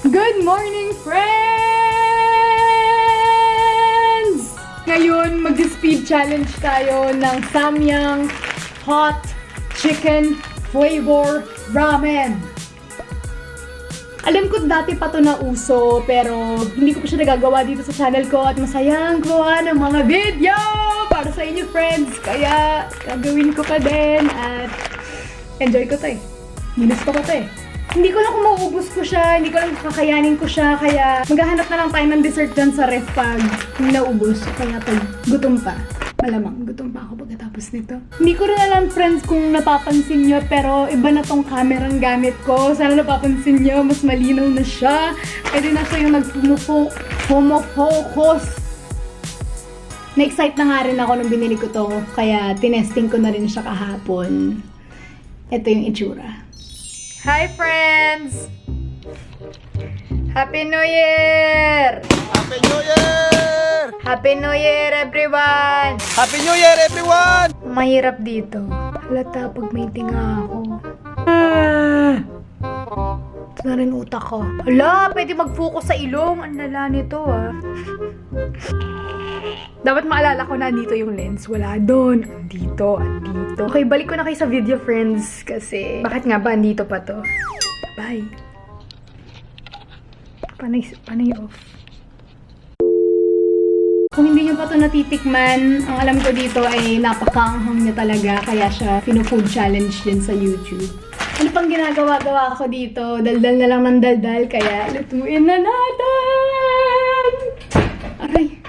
Good morning, friends! Ngayon, mag-speed challenge tayo ng Samyang Hot Chicken Flavor Ramen. Alam ko dati pa to na uso, pero hindi ko pa siya nagagawa dito sa channel ko at masayang gawa ng mga video para sa inyo, friends. Kaya, gagawin ko pa din at enjoy ko to eh. Ginusto ko to eh. Hindi ko lang kung mauubos ko siya, hindi ko lang kakayanin ko siya, kaya maghahanap na lang tayo ng dessert dyan sa ref pag naubos. Kaya pag gutom pa, malamang gutom pa ako pagkatapos nito. Hindi ko rin alam, friends, kung napapansin nyo, pero iba na tong kamerang gamit ko. Sana napapansin nyo, mas malinaw na siya. Pwede na siya yung nag-focus. Na-excite na nga rin ako nung binili ko to, kaya tinesting ko na rin siya kahapon. Ito yung itsura. Hi, friends! Happy New Year! Happy New Year! Happy New Year, everyone! Happy New Year, everyone! Mahirap dito. Halata pag may tinga ako. Ito na rin utak ko. Hala, pwede mag-focus sa ilong. Ang lala nito, ah. Dapat maalala ko na dito yung lens. Wala doon. Andito. Okay, balik ko na kayo sa video, friends. Kasi, bakit nga ba andito pa to? Bye. Panay off. Kung hindi nyo pa to natitikman, ang alam ko dito ay napakaanghang niya talaga. Kaya siya pino-food challenge din sa YouTube. Ano pang ginagawa-gawa ko dito? Daldal na lang ng daldal. Kaya, lutuin na natin! Aray!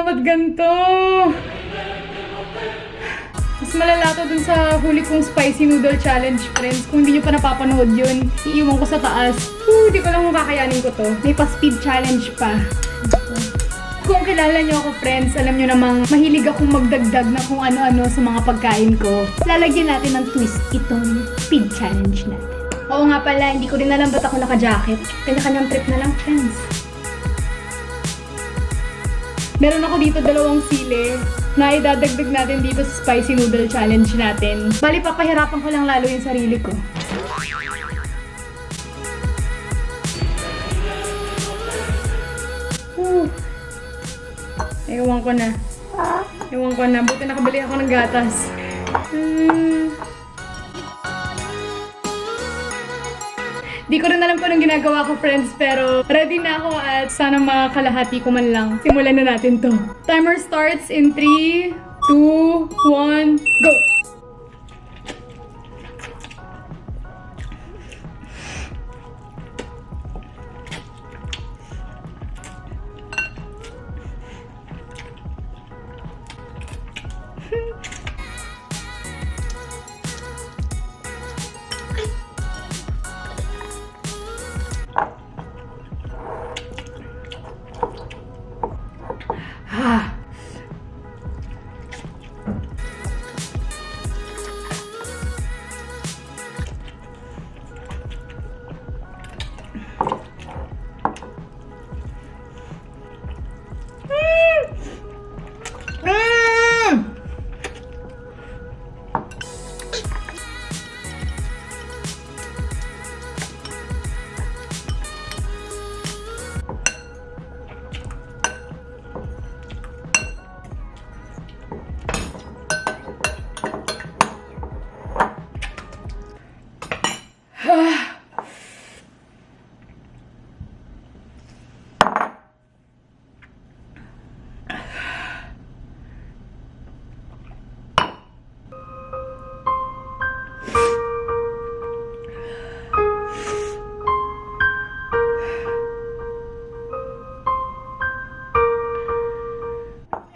Ba't ganito? Mas malala to dun sa huli kong spicy noodle challenge, friends. Kung hindi nyo pa napapanood yun, iiwan ko sa taas. Hindi ko lang kung kakayanin ko to. May pa-speed challenge pa. Kung kilala nyo ako, friends, alam nyo namang mahilig akong magdagdag na kung ano-ano sa mga pagkain ko. Lalagyan natin ng twist itong speed challenge natin. Oo nga pala, hindi ko rin alam ba't ako naka-jacket. Kanya-kanyang trip na lang, friends. Meron ako dito 2 sili na idadagdag natin dito sa spicy noodle challenge natin. Bali, papahirapan ko lang lalo yung sarili ko. Ewan ko na. Buti nakabili ako ng gatas. Di ko rin alam kung anong ginagawa ko, friends, pero ready na ako at sana makakalahati ko man lang. Simulan na natin to. Timer starts in 3, 2, 1, go!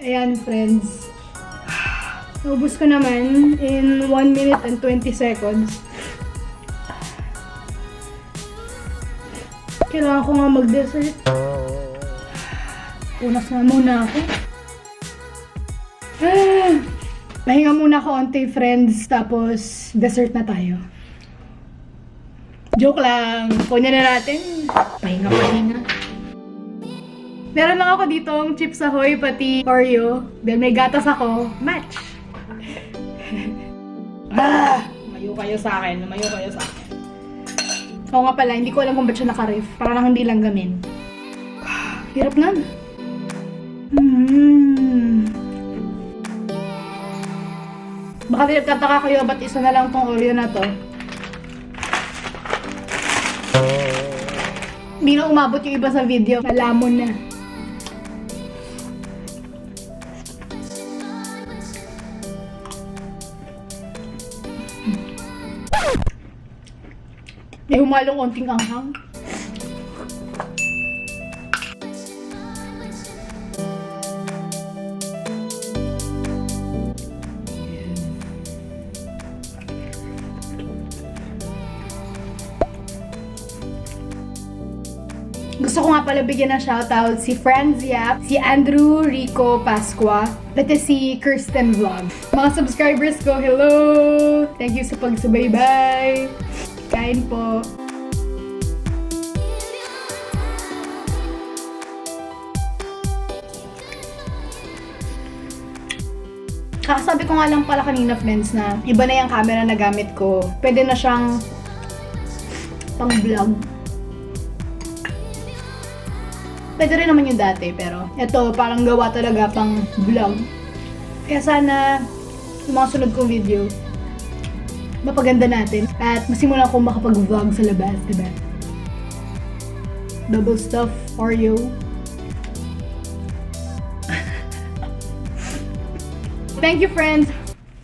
Ayan, friends. Naubos ko naman in 1 minute and 20 seconds. Kailangan ko nga mag-dessert. Punas na muna ako. Pahinga muna ako onti, friends. Tapos, dessert na tayo. Joke lang. Kunya na natin. Pahinga. Meron lang ako ditong Chips Ahoy, pati Oreo. Dahil may gatas ako. Match! Lumayo kayo sa akin. Oo nga pala, hindi ko alam kung ba't siya naka-ref. Para lang hindi lang gamin. Hirap na. Baka nagtataka kayo ba't isa na lang tong Oreo na to. Hindi na umabot yung iba sa video. Malamon na. May humalong konting anghang. Gusto ko nga pala bigyan ng shoutout si Friends Yap, si Andrew Rico Pasqua, pati si Kirsten Vlog. Mga subscribers ko, hello! Thank you sa pagsubaybay. Kain po. Kakasabi ko nga lang pala kanina, friends, na iba na yung camera na gamit ko. Pwede na siyang pang-vlog. Pwede rin naman yung dati, pero ito parang gawa talaga pang vlog. Kaya sana yung mga sunod kong video, mapaganda natin at masimulan akong makapag-vlog sa labas, diba? Double stuff, Oreo. Thank you, friends!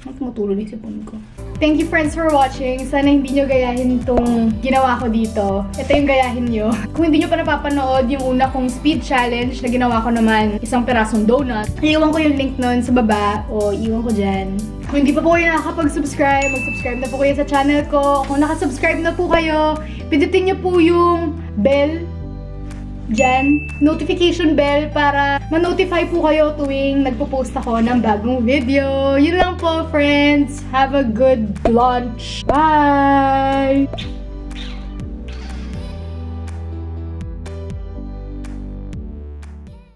Ang tumutulog yung sipon ko. Thank you, friends, for watching. Sana hindi nyo gayahin itong ginawa ko dito. Ito yung gayahin nyo. Kung hindi nyo pa napapanood yung una kong speed challenge na ginawa ko naman isang pirasong donut, iiwan ko yung link nun sa baba o iiwan ko dyan. Kung hindi pa po kayo nakakapag-subscribe, mag-subscribe na po kayo sa channel ko. Kung nakasubscribe na po kayo, pindutin nyo po yung bell dyan, notification bell para ma-notify po kayo tuwing nagpo-post ako ng bagong video. Yun lang po, friends. Have a good lunch. Bye!